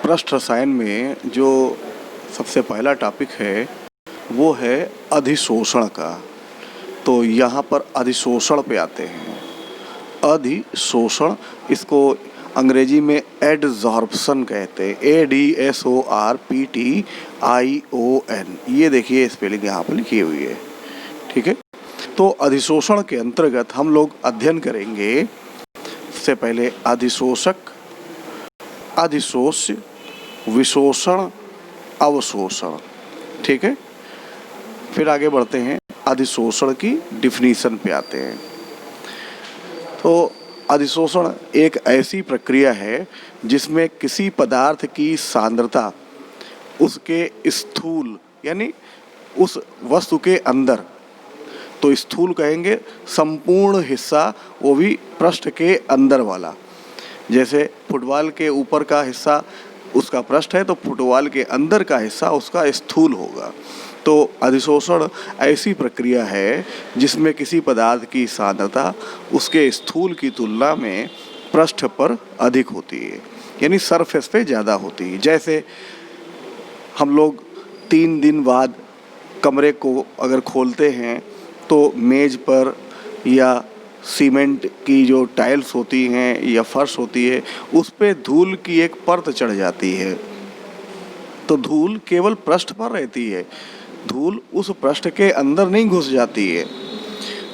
पृष्ठ रसायन में जो सबसे पहला टॉपिक है वो है अधिशोषण का। तो यहाँ पर अधिशोषण पे आते हैं। अधिशोषण, इसको अंग्रेजी में एडजॉर्प्शन कहते हैं, ADSORPTION। ये देखिए स्पेलिंग यहाँ पर लिखी हुई है, ठीक है। तो अधिशोषण के अंतर्गत हम लोग अध्ययन करेंगे सबसे पहले अधिशोषक, अधिशोष्य, विशोषण, अवशोषण, ठीक है। फिर आगे बढ़ते हैं, अधिशोषण की डिफिनीशन पे आते हैं। तो अधिशोषण एक ऐसी प्रक्रिया है जिसमें किसी पदार्थ की सांद्रता उसके स्थूल यानी उस वस्तु के अंदर, तो स्थूल कहेंगे संपूर्ण हिस्सा, वो भी पृष्ठ के अंदर वाला। जैसे फुटबॉल के ऊपर का हिस्सा उसका पृष्ठ है, तो फुटबॉल के अंदर का हिस्सा उसका स्थूल होगा। तो अधिशोषण ऐसी प्रक्रिया है जिसमें किसी पदार्थ की सांद्रता उसके स्थूल की तुलना में पृष्ठ पर अधिक होती है, यानी सरफेस पे ज़्यादा होती है। जैसे हम लोग 3 दिन बाद कमरे को अगर खोलते हैं तो मेज़ पर या सीमेंट की जो टाइल्स होती हैं या फर्श होती है उस पे धूल की एक परत चढ़ जाती है। तो धूल केवल पृष्ठ पर रहती है, धूल उस पृष्ठ के अंदर नहीं घुस जाती है।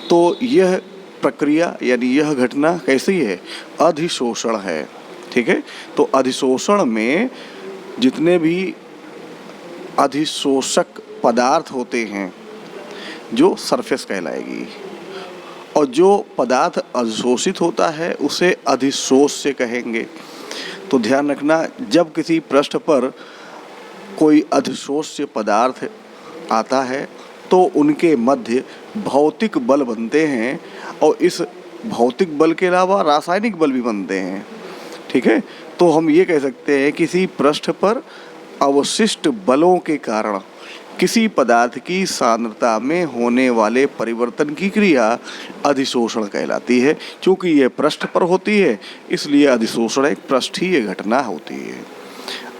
तो यह प्रक्रिया यानी यह घटना कैसी है? अधिशोषण है, ठीक है। तो अधिशोषण में जितने भी अधिशोषक पदार्थ होते हैं जो सरफेस कहलाएगी, और जो पदार्थ अधिशोषित होता है उसे अधिशोष्य कहेंगे। तो ध्यान रखना, जब किसी पृष्ठ पर कोई अधिशोष्य पदार्थ आता है तो उनके मध्य भौतिक बल बनते हैं, और इस भौतिक बल के अलावा रासायनिक बल भी बनते हैं, ठीक है। तो हम ये कह सकते हैं किसी पृष्ठ पर अवशिष्ट बलों के कारण किसी पदार्थ की सांद्रता में होने वाले परिवर्तन की क्रिया अधिशोषण कहलाती है। क्योंकि यह पृष्ठ पर होती है इसलिए अधिशोषण एक पृष्ठीय घटना होती है।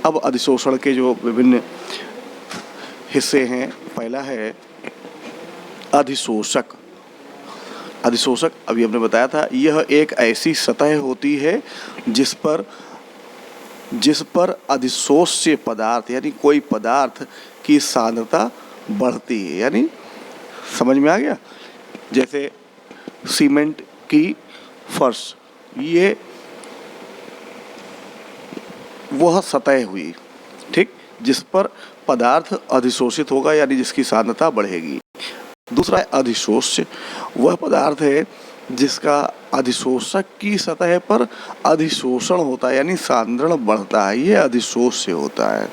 अब अधिशोषण के जो विभिन्न हिस्से हैं, पहला है अधिशोषक। अधिशोषक अभी हमने बताया था, यह एक ऐसी सतह होती है जिस पर अधिशोष्य पदार्थ यानी कोई पदार्थ की सांद्रता बढ़ती है। यानी समझ में आ गया? जैसे सीमेंट की फर्श, ये वह सतह हुई, ठीक, जिस पर पदार्थ अधिशोषित होगा यानी जिसकी सांद्रता बढ़ेगी। दूसरा है अधिशोष्य, वह पदार्थ है जिसका अधिशोषक की सतह पर अधिशोषण होता है यानी सांद्रण बढ़ता है, ये अधिशोष्य होता है।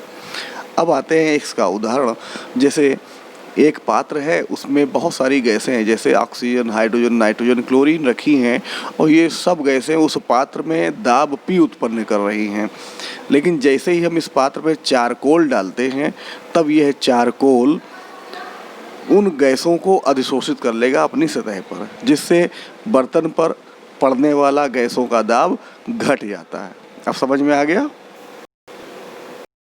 अब आते हैं इसका उदाहरण। जैसे एक पात्र है, उसमें बहुत सारी गैसें हैं, जैसे ऑक्सीजन, हाइड्रोजन, नाइट्रोजन, क्लोरीन रखी हैं, और ये सब गैसें उस पात्र में दाब P उत्पन्न कर रही हैं। लेकिन जैसे ही हम इस पात्र में चारकोल डालते हैं तब यह चारकोल उन गैसों को अधिशोषित कर लेगा अपनी सतह पर, जिससे बर्तन पर पड़ने वाला गैसों का दाब घट जाता है। अब समझ में आ गया?